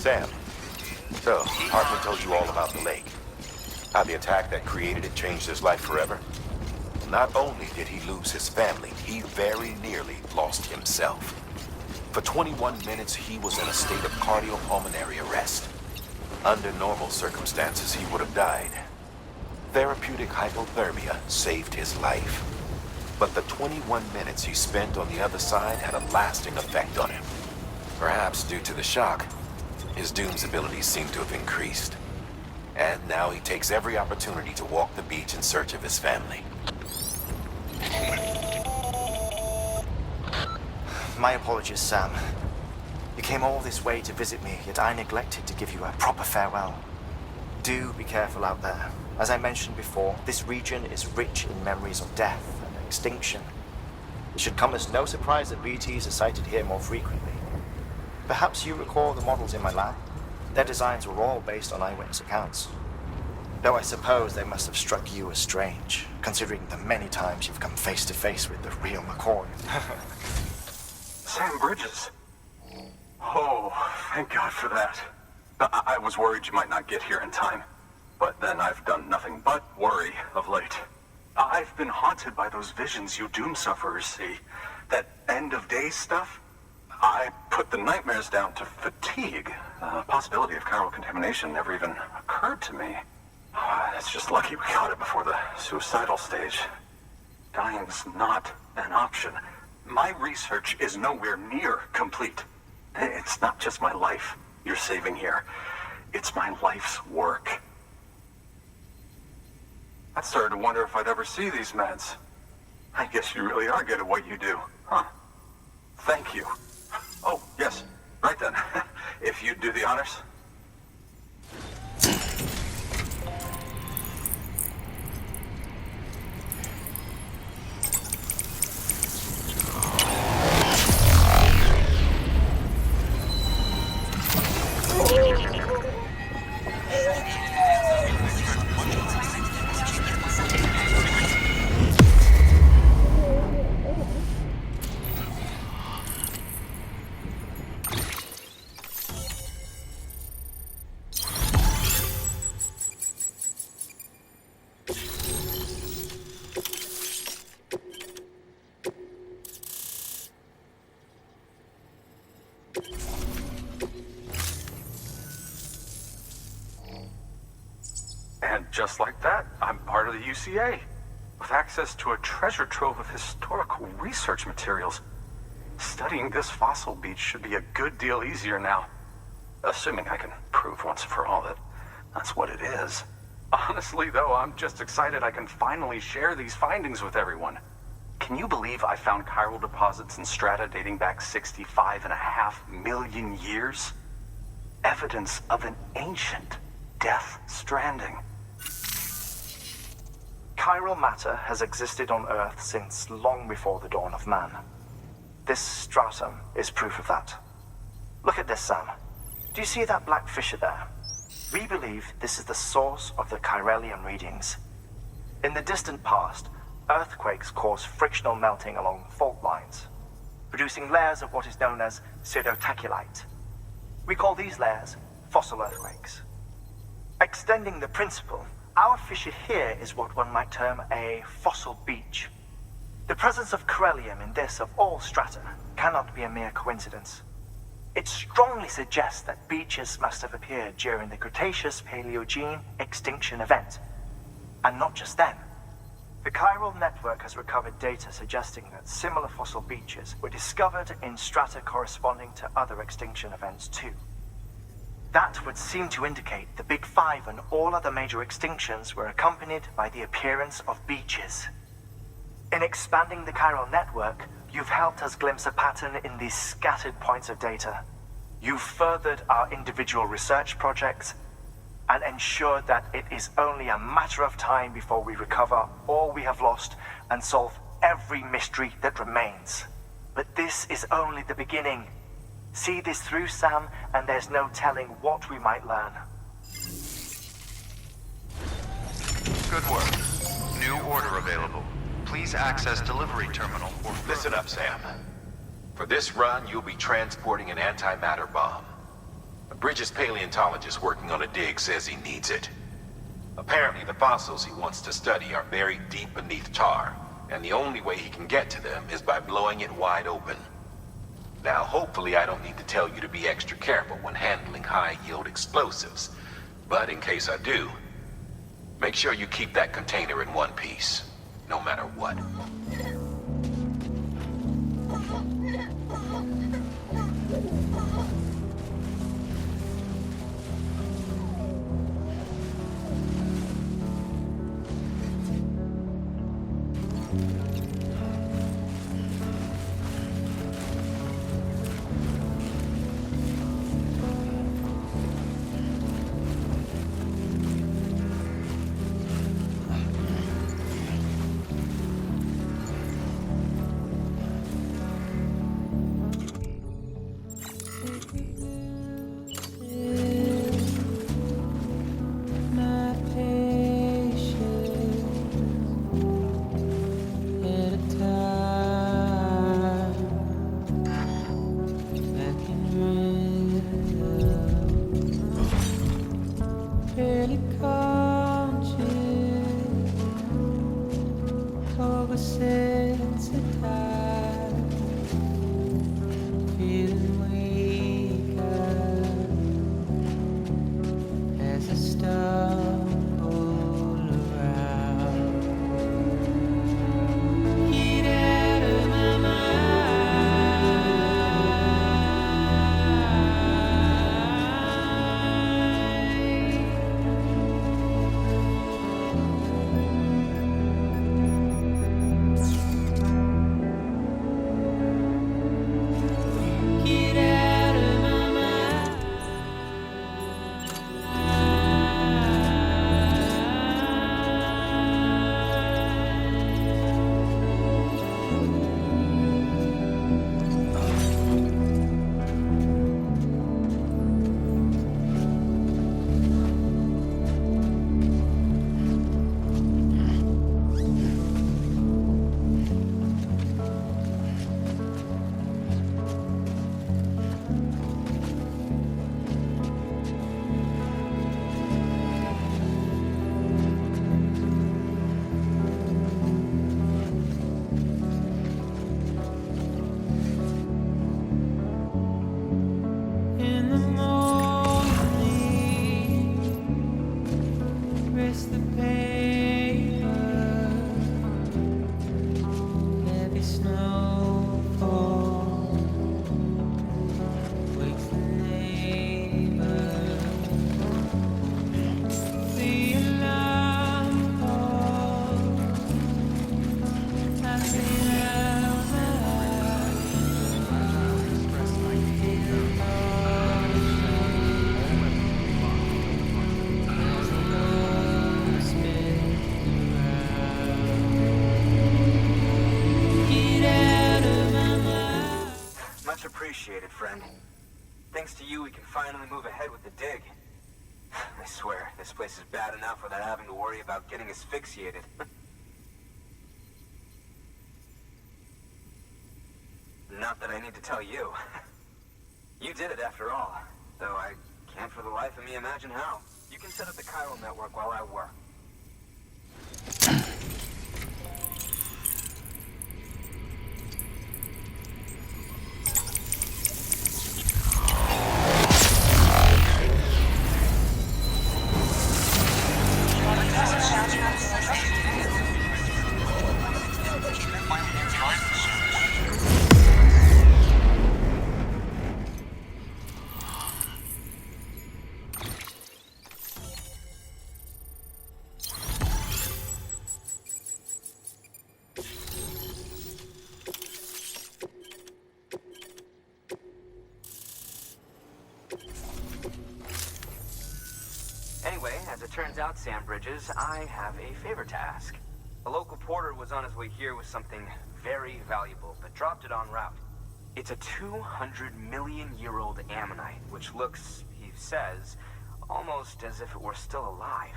Sam, so Heartman told you all about the lake. How the attack that created it changed his life forever? Not only did he lose his family, he very nearly lost himself. For 21 minutes, he was in a state of cardiopulmonary arrest. Under normal circumstances, he would have died. Therapeutic hypothermia saved his life. But the 21 minutes he spent on the other side had a lasting effect on him. Perhaps due to the shock, his Doom's abilities seem to have increased. And now he takes every opportunity to walk the beach in search of his family. My apologies, Sam. You came all this way to visit me, yet I neglected to give you a proper farewell. Do be careful out there. As I mentioned before, this region is rich in memories of death and extinction. It should come as no surprise that BTs are sighted here more frequently. Perhaps you recall the models in my lab? Their designs were all based on eyewitness accounts. Though I suppose they must have struck you as strange, considering the many times you've come face to face with the real McCoy. Sam Bridges. Oh, thank God for that. I was worried you might not get here in time. But then I've done nothing but worry of late. I've been haunted by those visions you Doom sufferers see. That end-of-days stuff. I put the nightmares down to fatigue. The possibility of chiral contamination never even occurred to me. It's just lucky we got it before the suicidal stage. Dying's not an option. My research is nowhere near complete. It's not just my life you're saving here. It's my life's work. I started to wonder if I'd ever see these meds. I guess you really are good at what you do, huh? Thank you. Oh, yes. Right then. If you'd do the honors. And just like that, I'm part of the UCA, with access to a treasure trove of historical research materials. Studying this fossil beach should be a good deal easier now. Assuming I can prove once and for all that that's what it is. Honestly, though, I'm just excited I can finally share these findings with everyone. Can you believe I found chiral deposits in strata dating back 65.5 million years? Evidence of an ancient death stranding. Chiral matter has existed on Earth since long before the dawn of man. This stratum is proof of that. Look at this, Sam. Do you see that black fissure there? We believe this is the source of the Chiralian readings. In the distant past, earthquakes caused frictional melting along fault lines, producing layers of what is known as pseudotachylite. We call these layers fossil earthquakes. Extending the principle, our fissure here is what one might term a fossil beach. The presence of chiralium in this of all strata cannot be a mere coincidence. It strongly suggests that beaches must have appeared during the Cretaceous-Paleogene extinction event. And not just then. The chiral network has recovered data suggesting that similar fossil beaches were discovered in strata corresponding to other extinction events too. That would seem to indicate the Big Five and all other major extinctions were accompanied by the appearance of beaches. In expanding the chiral network, you've helped us glimpse a pattern in these scattered points of data. You've furthered our individual research projects and ensured that it is only a matter of time before we recover all we have lost and solve every mystery that remains. But this is only the beginning. See this through, Sam, and there's no telling what we might learn. Good work. New order available. Please access delivery terminal or Listen up, Sam. For this run, you'll be transporting an antimatter bomb. A British paleontologist working on a dig says he needs it. Apparently, the fossils he wants to study are buried deep beneath tar, and the only way he can get to them is by blowing it wide open. Now, hopefully I don't need to tell you to be extra careful when handling high-yield explosives, but in case I do, make sure you keep that container in one piece, no matter what. Appreciated, friend. Thanks to you, we can finally move ahead with the dig. I swear, this place is bad enough without having to worry about getting asphyxiated. Not that I need to tell you. You did it after all, though I can't for the life of me imagine how. You can set up the chiral network while I work. Anyway, as it turns out, Sam Bridges, I have a favor to ask. A local porter was on his way here with something very valuable, but dropped it en route. It's a 200-million-year-old ammonite, which looks, he says, almost as if it were still alive.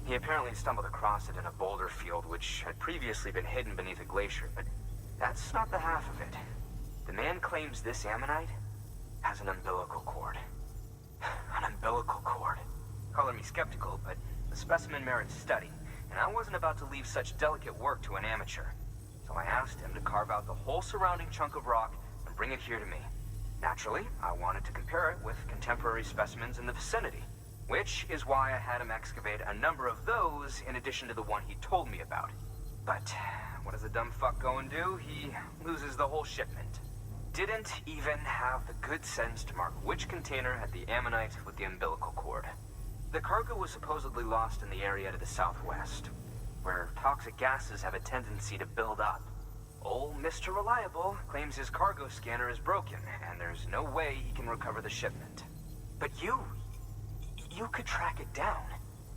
He apparently stumbled across it in a boulder field, which had previously been hidden beneath a glacier, but that's not the half of it. The man claims this ammonite has an umbilical cord. skeptical, but the specimen merits study, and I wasn't about to leave such delicate work to an amateur. So I asked him to carve out the whole surrounding chunk of rock and bring it here to me. Naturally, I wanted to compare it with contemporary specimens in the vicinity, which is why I had him excavate a number of those in addition to the one he told me about. But what does a dumb fuck go and do? He loses the whole shipment. Didn't even have the good sense to mark which container had the ammonite with the umbilical cord. The cargo was supposedly lost in the area to the southwest, where toxic gases have a tendency to build up. Old Mr. Reliable claims his cargo scanner is broken, and there's no way he can recover the shipment. But you could track it down.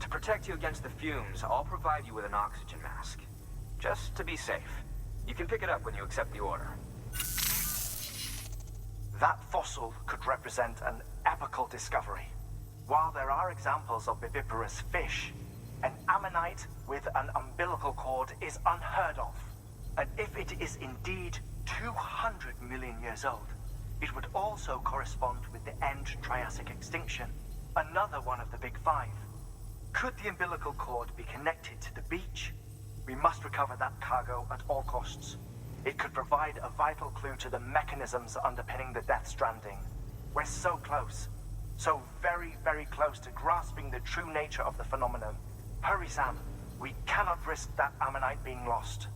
To protect you against the fumes, I'll provide you with an oxygen mask. Just to be safe. You can pick it up when you accept the order. That fossil could represent an epical discovery. While there are examples of viviparous fish, an ammonite with an umbilical cord is unheard of. And if it is indeed 200 million years old, it would also correspond with the end Triassic extinction, another one of the big five. Could the umbilical cord be connected to the beach? We must recover that cargo at all costs. It could provide a vital clue to the mechanisms underpinning the Death Stranding. We're so close. So very, very close to grasping the true nature of the phenomenon. Hurry, Sam. We cannot risk that ammonite being lost.